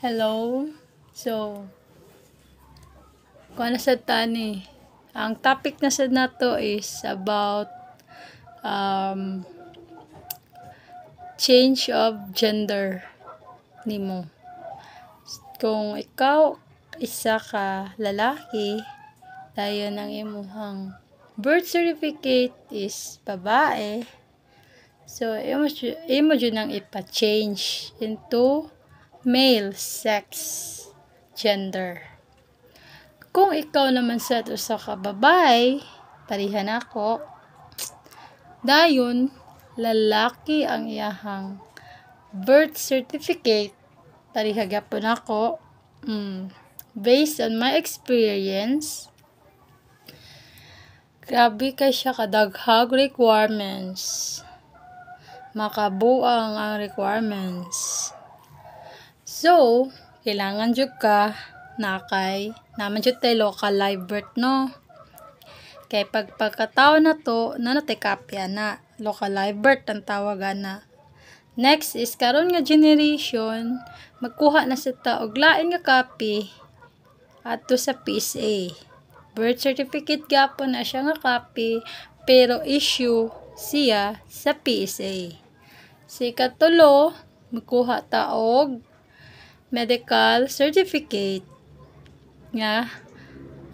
Hello. So, kung ano sa tani, ang topic na sa nato is about um, change of gender nimo. Kung ikaw isa ka lalaki, dayon ang imong birth certificate is babae. So, imo jud nang ipa-change into male sex gender. Kung ikaw naman sa usa ka babae, parihan ako, dayon lalaki ang iyahang birth certificate, pariha gyapon ako. Based on my experience, grabe kay siya kadaghag requirements. Makabuang ang requirements. So, kailangan jud ka naman jud tay local live birth, no? Kay pagkataon na to, natay kapya na local live birth ang tawagan na. Next is karon nga generation, magkuha na sa ta og lain nga copy adto sa PSA. Birth certificate gapon na siya nga copy, pero issue siya sa PSA. Si katulo, magkuha ta og medical certificate nga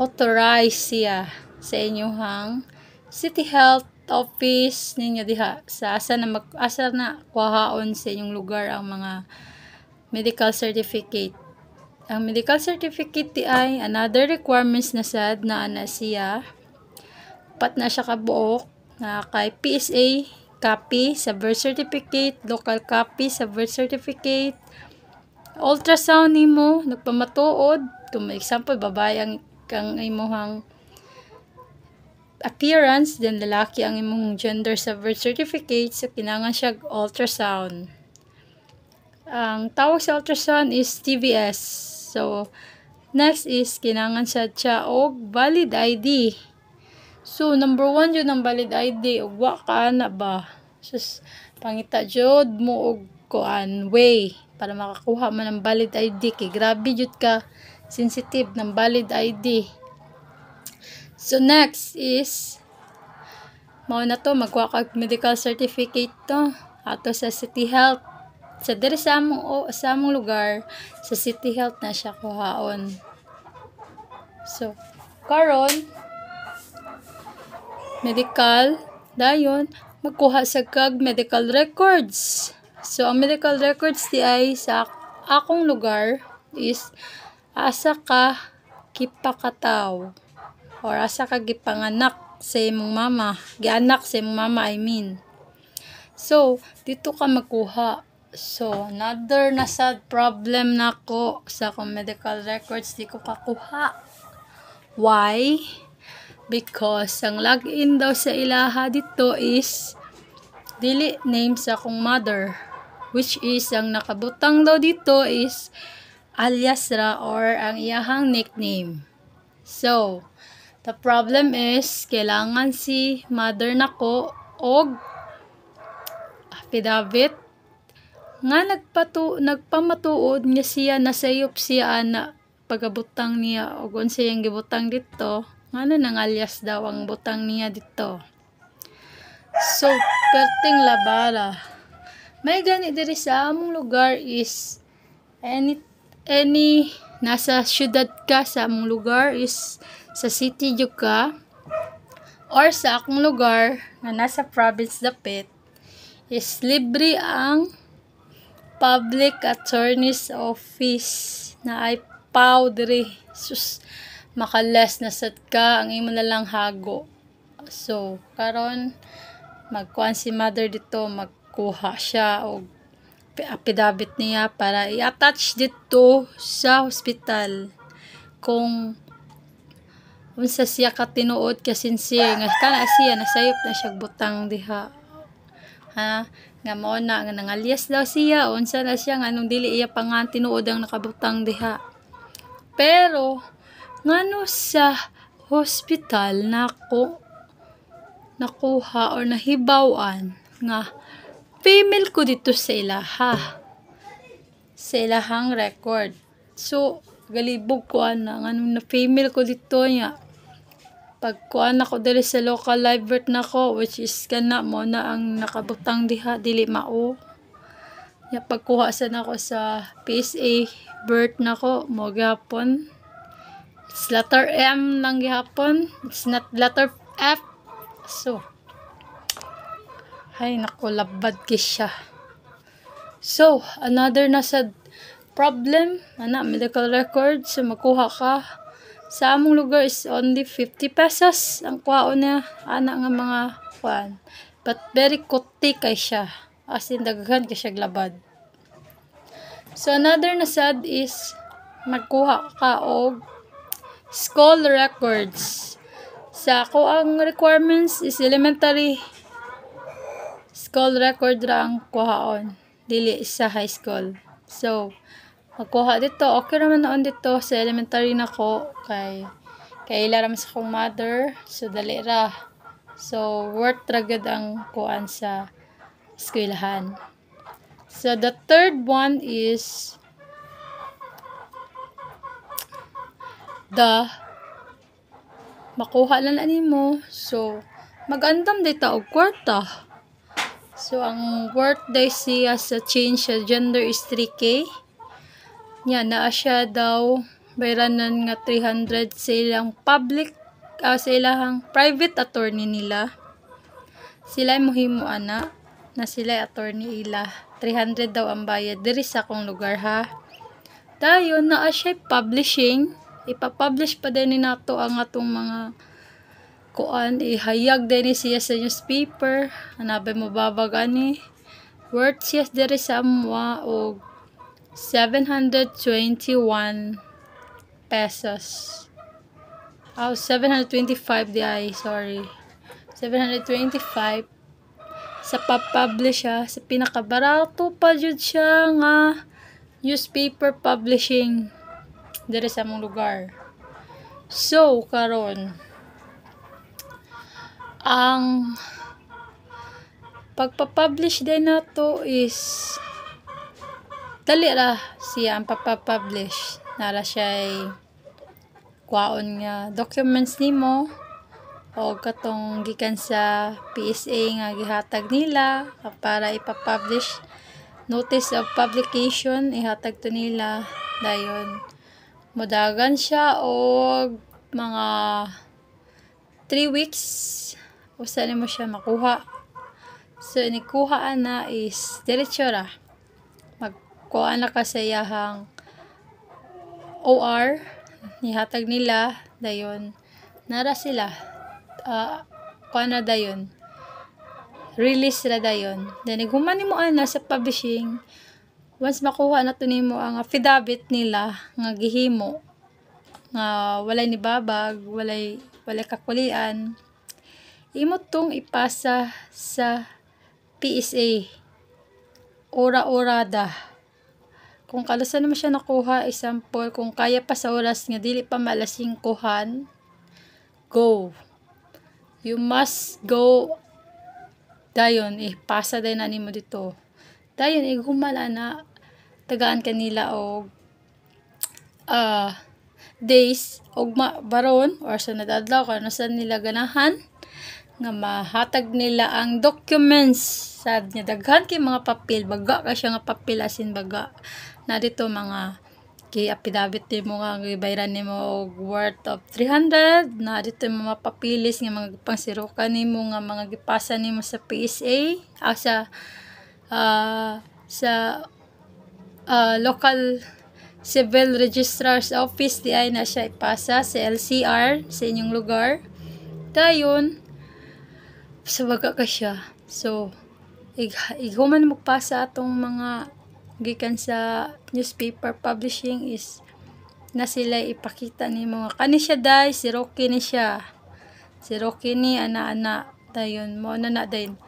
authorized siya sa inyong city health office ninyo diha sa asa na kuhaon sa inyong lugar ang mga medical certificate. Ang medical certificate di ay another requirements na sad na ana siya. Pat na siya kabuok na kay PSA copy sa birth certificate, local copy sa birth certificate, ultrasound nimo nagpamatuod, kung example babae ang imong appearance, then lalaki ang imong gender sa birth certificate, so kinahanglan siya ultrasound. Ang tawag sa ultrasound is TVS. So next is kinahanglan siya og valid ID. So number 1 jud ang valid ID, ug wa ka na ba sus pangita jud mo og way para makakuha man ng valid ID, kay grabe jud ka sensitive ng valid ID. So next is mao na to, magkuha kag medical certificate to ato sa city health sa diri sa among lugar, sa city health na siya kuhaon. So karon medical, dayon magkuha sa kag medical records. So ang medical records di ay sa akong lugar is asa ka gipakataw or asa ka gipanganak sa imong mama, gianak sa imong mama, I mean. So dito ka magkuha. So another na sad problem nako sa akong medical records, di ko kakuha. Why? Because ang login daw sa ilaha dito is dili name sa akong mother, which is ang nakabutang daw dito is alias ra or ang iyahang nickname. So the problem is kailangan si mother nako og affidavit nga nagpamatuod nga siya nasayop siya na pagabutang niya og unsa yang gibutang dito, ngano nang alias daw ang butang niya dito. So perting labara, may gani diri sa among lugar is any nasa syudad ka, sa among lugar is sa city jud ka, or sa akong lugar nga nasa province dapit is libre ang public attorney's office na ay PAW diri. Sus, makales na sad ka, ang imo na lang hago. So karon magkuan si mother dito, magkuha siya og affidavit niya para i-attach dito sa hospital kung unsa siya ka tinuod ka sincere nga kana siya nasayop na siya butang diha, nga mao na nga nangalias daw siya, unsa na siya nga nung dili iya pangan tinuod ang nakabutang diha. Pero ngano sa hospital nakuha or nahibawan nga female ko dito sa ilaha. sa ilahang record. So galibog ko na na female ko dito niya. Pag kuan ako diri sa local live birth nako, which is kana mo na ang nakabutang diha, dili mao. Ya pagkuha sa nako sa PSA birth nako mo gihapon. It's letter M lang gihapon. It's not letter F. So ay nako, labad siya. So another na sad problem ana medical record. So makuha ka sa among lugar is only 50 pesos ang kuhaon niya ana nga mga kuan, but very kuti kay siya, as in daghan kay siya labad. So another na sad is magkuha ka og school records. Sa ako ang requirements is elementary school record ra ang kuhaon, dili sa high school. So magkuha dito, okay naman noon dito sa elementary na ko, kay ila raman sa akong mother, so dali ra. So worth ra gud ang kuan sa eskwelahan. So the third one is the makuha lang nimo. So magandam dito og kwarta. So ang birthday siya sa change sa gender is 3K. Yan, naa siya daw bayranan nga 300 sa ilang public, sa ilang private attorney nila. Sila mohimo ana na sila attorney ila. 300 daw ang bayad diri sa akong lugar ha. Dayon naa siya publishing, ipapublish pa din ni nato ang atong mga kuan, ihayag din siya sa newspaper. Anabay mo babag ani. Worth siya diri sa amwa og 721 pesos. 725 di ay, sorry. 725 sa pa-publish siya, sa pinakabarato pa jud siya nga newspaper publishing diri sa among lugar. So karon ang pagpa-publish din nato is dali ra siya ang papapublish. Nara siya kwaon nga documents nimo o katong gikan sa PSA nga gihatag nila para ipapublish. Notice of publication ihatag to nila. Dayon modagan siya og mga 3 weeks usa nimo siya makuha. So inikuha na is diretso ra kuha na ka sa iyahang OR, nihatag nila, dayon nara sila, kuha na dayon, release ra dayon. Then human nimo ana sa publishing, once makuha na to nimo ang affidavit nila nga gihimo nga walay nibabag, walay kakulian, imo tong ipasa sa PSA ora-orada. Kung kalusan naman siya nakuha, example, kung kaya pa sa oras nga dili pa malasing kuhan, go. You must go. Dayon, pasa din na nimo dito. Dayon, humala na, tagaan kanila og days, og baron, or sa nadadlaw, kung nasan nila ganahan, nga mahatag nila ang documents. Sad niya, daghan kay mga papel, baga ka siya nga papel, asin baga. Na dito mga affidavit mo nga gibayran nimo og worth of 300, na dito mga papilis nga mga pangsirukan nimo nga mga gipasa nimo sa PSA, sa local civil registrar's office, di ay na siya ipasa sa LCR sa inyong lugar. Dayon sa baga ka siya. So ighuman magpasa atong mga gikan sa newspaper publishing is na sila ipakita ni mga kani siya day, si Rocky ni siya. Si Rocky ni ana-ana dayon mo na dayon.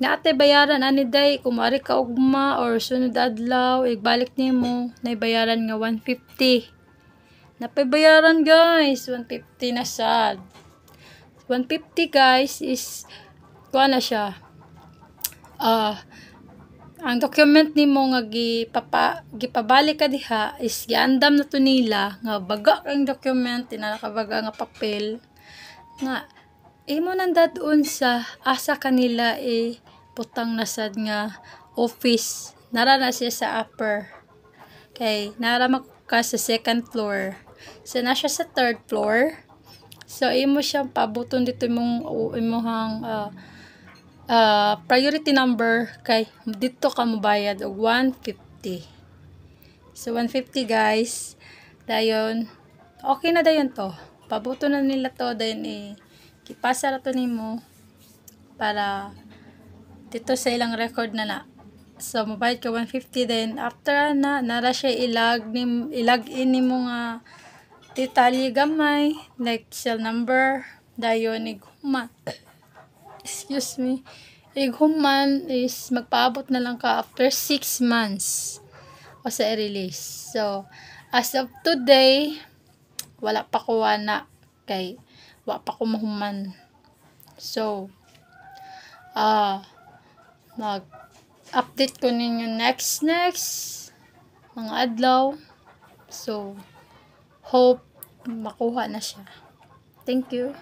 Naate bayaran ani day kung mari ka ugma or sunod adlaw igbalik nimo nay bayaran nga 150. Napay bayaran guys, 150 na sad. 150 guys is kuha na siya. ang document nimo nga gipabalik ka diha is giandam na to nila nga baga ang document tinakabaga nga papel nga imo nang dadun sa asa kanila putang nasad nga office nara na siya sa upper kay nara ka sa second floor so na siya sa third floor so imo siya pabuton dito imong priority number kay dito ka mobayad og 150. So 150 guys. Dayon okay na dayon to. Pabuto na nila to dayon kipasa ra to nimo para dito sa ilang record na. So mobayad ka 150 then after nara siya ilag in nimo nga detalye gamay like cell number dayon excuse me, ighuman is magpaabot na lang ka after 6 months o sa i-release. So, as of today, wala pa ko na kay wala pa ko mahuman. So, mag-update ko ninyo next mga adlaw. So, hope makuha na siya. Thank you.